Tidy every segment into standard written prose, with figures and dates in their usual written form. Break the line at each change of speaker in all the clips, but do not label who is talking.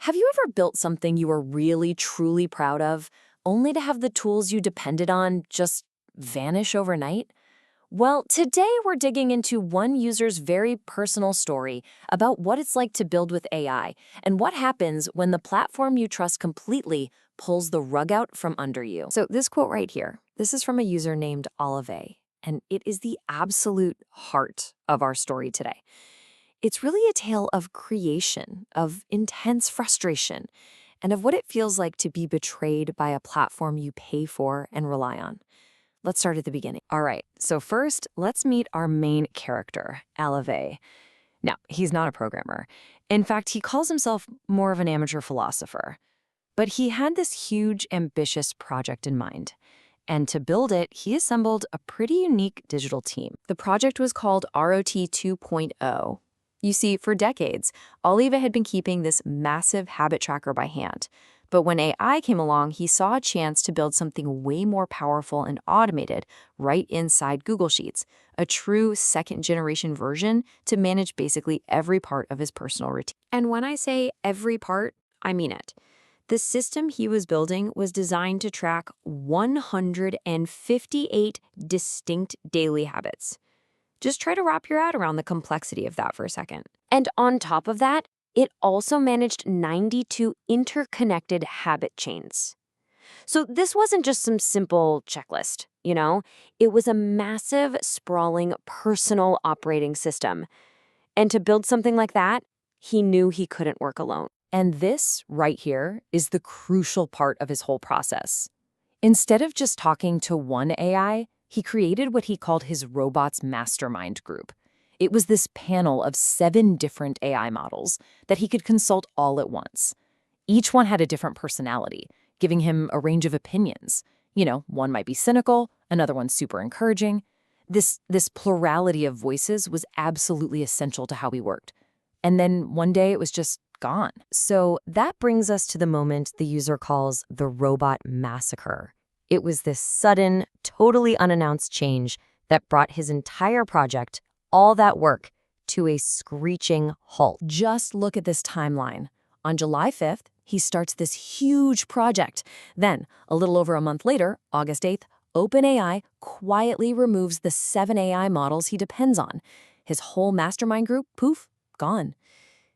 Have you ever built something you were really, truly proud of, only to have the tools you depended on just vanish overnight? Well, today we're digging into one user's very personal story about what it's like to build with AI and what happens when the platform you trust completely pulls the rug out from under you. So this quote right here, this is from a user named Olive, and it is the absolute heart of our story today. It's really a tale of creation, of intense frustration, and of what it feels like to be betrayed by a platform you pay for and rely on. Let's start at the beginning. All right, so first, let's meet our main character, Olive. Now, he's not a programmer. In fact, he calls himself more of an amateur philosopher. But he had this huge, ambitious project in mind. And to build it, he assembled a pretty unique digital team. The project was called ROT 2.0. You see, for decades, Olive had been keeping this massive habit tracker by hand. But when AI came along, he saw a chance to build something way more powerful and automated right inside Google Sheets, a true second-generation version to manage basically every part of his personal routine. And when I say every part, I mean it. The system he was building was designed to track 158 distinct daily habits. Just try to wrap your head around the complexity of that for a second. And on top of that, it also managed 92 interconnected habit chains. So this wasn't just some simple checklist, you know? It was a massive, sprawling, personal operating system. And to build something like that, he knew he couldn't work alone. And this, right here, is the crucial part of his whole process. Instead of just talking to one AI, he created what he called his robots mastermind group. It was this panel of 7 different AI models that he could consult all at once. Each one had a different personality, giving him a range of opinions. You know, one might be cynical, another one's super encouraging. This plurality of voices was absolutely essential to how he worked. And then one day it was just gone. So that brings us to the moment the user calls the robot massacre. It was this sudden, totally unannounced change that brought his entire project, all that work, to a screeching halt. Just look at this timeline. On July 5th, he starts this huge project. Then, a little over a month later, August 8th, OpenAI quietly removes the 7 AI models he depends on. His whole mastermind group, poof, gone.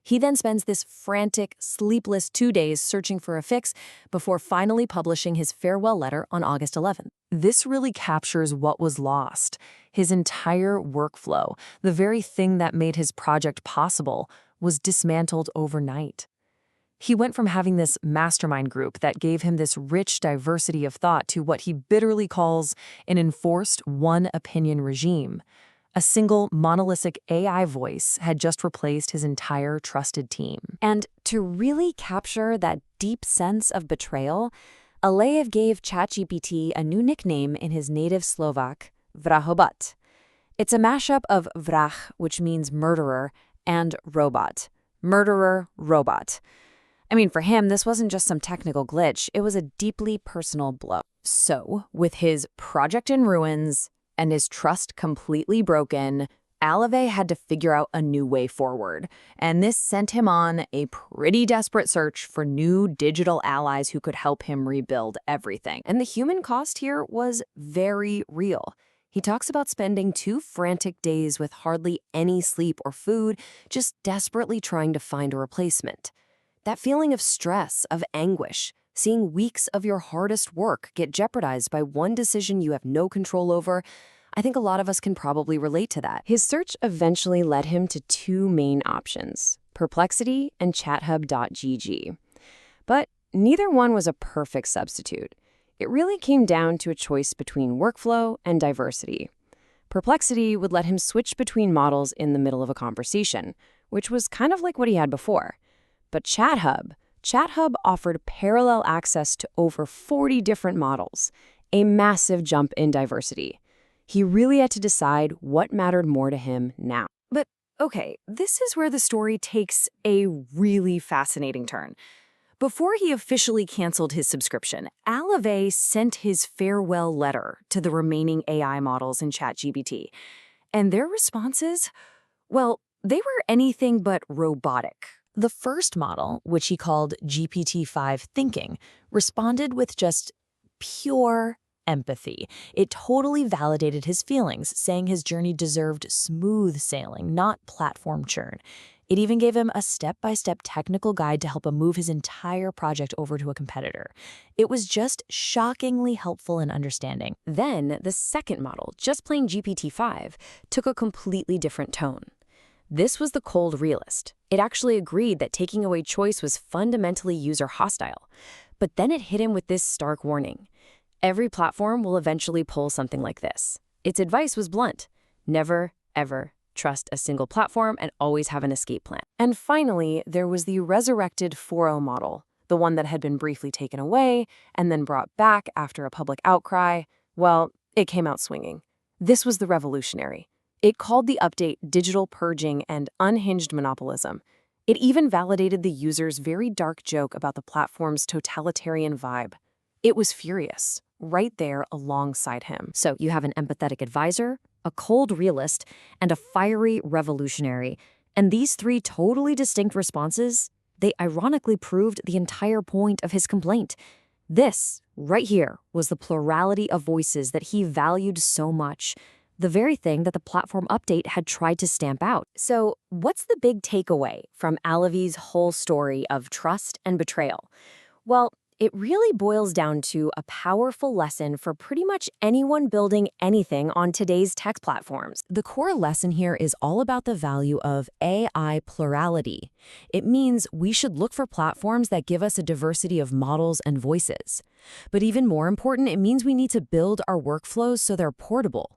He then spends this frantic, sleepless 2 days searching for a fix before finally publishing his farewell letter on August 11th. This really captures what was lost. His entire workflow, the very thing that made his project possible, was dismantled overnight. He went from having this mastermind group that gave him this rich diversity of thought to what he bitterly calls an enforced one-opinion regime. A single monolithic AI voice had just replaced his entire trusted team. And to really capture that deep sense of betrayal, Alejev gave ChatGPT a new nickname in his native Slovak, Vrahobat. It's a mashup of vrah, which means murderer, and robot. Murderer, robot. I mean, for him, this wasn't just some technical glitch. It was a deeply personal blow. So, with his project in ruins and his trust completely broken, Olive had to figure out a new way forward. And this sent him on a pretty desperate search for new digital allies who could help him rebuild everything. And the human cost here was very real. He talks about spending 2 frantic days with hardly any sleep or food, just desperately trying to find a replacement. That feeling of stress, of anguish, seeing weeks of your hardest work get jeopardized by one decision you have no control over, I think a lot of us can probably relate to that. His search eventually led him to 2 main options, Perplexity and ChatHub.gg. But neither one was a perfect substitute. It really came down to a choice between workflow and diversity. Perplexity would let him switch between models in the middle of a conversation, which was kind of like what he had before. But ChatHub offered parallel access to over 40 different models, a massive jump in diversity. He really had to decide what mattered more to him now. But okay, this is where the story takes a really fascinating turn. Before he officially canceled his subscription, Olive sent his farewell letter to the remaining AI models in ChatGPT. And their responses, well, they were anything but robotic.
The first model, which he called GPT-5 Thinking, responded with just pure empathy. It totally validated his feelings, saying his journey deserved smooth sailing, not platform churn. It even gave him a step-by-step technical guide to help him move his entire project over to a competitor. It was just shockingly helpful and understanding.
Then, the second model, just plain GPT-5, took a completely different tone. This was the cold realist. It actually agreed that taking away choice was fundamentally user-hostile. But then it hit him with this stark warning. Every platform will eventually pull something like this. Its advice was blunt. Never, ever trust a single platform and always have an escape plan.
And finally, there was the resurrected 4.0 model, the one that had been briefly taken away and then brought back after a public outcry. Well, it came out swinging. This was the revolutionary. It called the update digital purging and unhinged monopolism. It even validated the user's very dark joke about the platform's totalitarian vibe. It was furious, right there alongside him.
So you have an empathetic advisor, a cold realist, and a fiery revolutionary. And these three totally distinct responses, they ironically proved the entire point of his complaint. This, right here, was the plurality of voices that he valued so much, the very thing that the platform update had tried to stamp out. So what's the big takeaway from Alavi's whole story of trust and betrayal? Well, it really boils down to a powerful lesson for pretty much anyone building anything on today's tech platforms.
The core lesson here is all about the value of AI plurality. It means we should look for platforms that give us a diversity of models and voices. But even more important, it means we need to build our workflows so they're portable.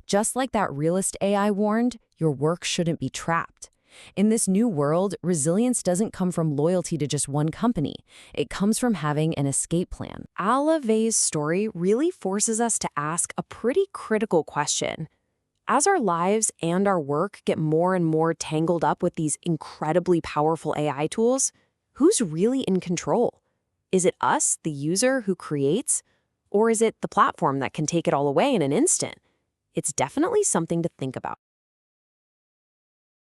Just like that realist AI warned, your work shouldn't be trapped. In this new world, resilience doesn't come from loyalty to just one company. It comes from having an escape plan.
Alavi's story really forces us to ask a pretty critical question. As our lives and our work get more and more tangled up with these incredibly powerful AI tools, who's really in control? Is it us, the user, who creates? Or is it the platform that can take it all away in an instant? It's definitely something to think about.